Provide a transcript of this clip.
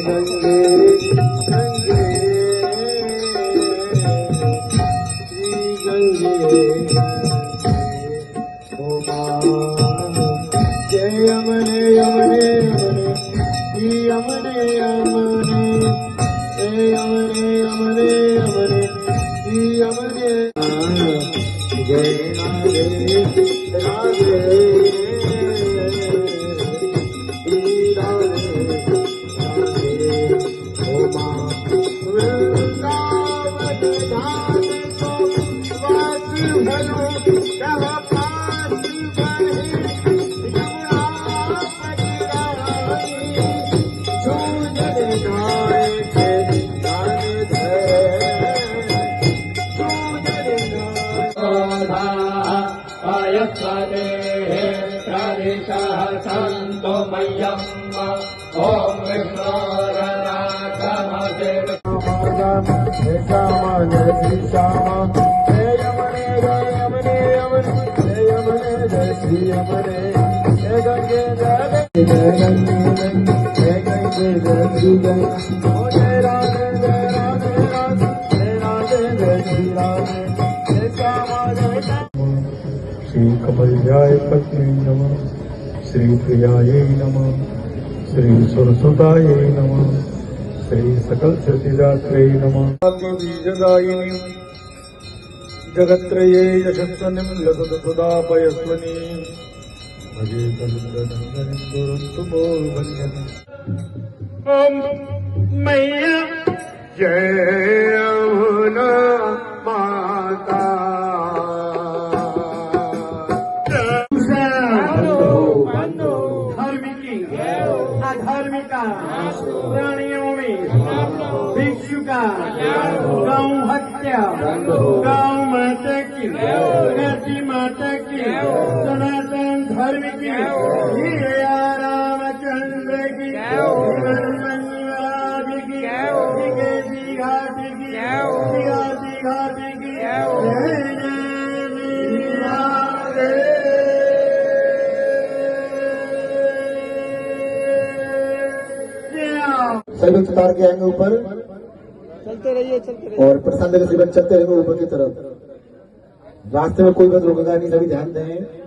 गंगे गंगे उमा जय यमने यमने यमने यमने यमने यमने यमने यमने यमने जय राधे राधे राधे उमा वृंदावन धाम को वास भलो कह पास बहे यमुना पटिरानी सूजन नाय के दान धे सूजन नाय आयस्वते प्रदिशः सन्तो मह्यम् ॐ विष्णोरनाथमसे हे श्याम जय श्याम हे यमने जय यमने यमने हे यमने जय श्री यमने हे गंगे जय गंगे हे गंगे जय श्री गंगे जय राधे जय राधे राधे हे राधे जय श्री राधे हे श्याम जय श्याम श्री कमलजाय पत्नी नमः श्री प्रियायै नमः श्री सुरसुतायै नमः श्री सकल सतीदात्रे नमः बीजदायिनी जगत्त्रये यशस्वनीं लसतुदापयस्वनी भजे तनुन्दनन्दनं दुरन्तु भजन ओम मैया जय यमुना माता धार्मिका प्राणियों में भिक्षुका गौ हत्या गौ माता की नरसी माता की सनातन धर्म की रामचंद्र की महाराज की केसी घाट की सियासी घाट की सभी उतार के आएंगे ऊपर, चलते रहिए और प्रसाद के सेवन चलते रहेंगे ऊपर की तरफ। रास्ते में कोई मत रुकेगा नहीं, सभी ध्यान दें।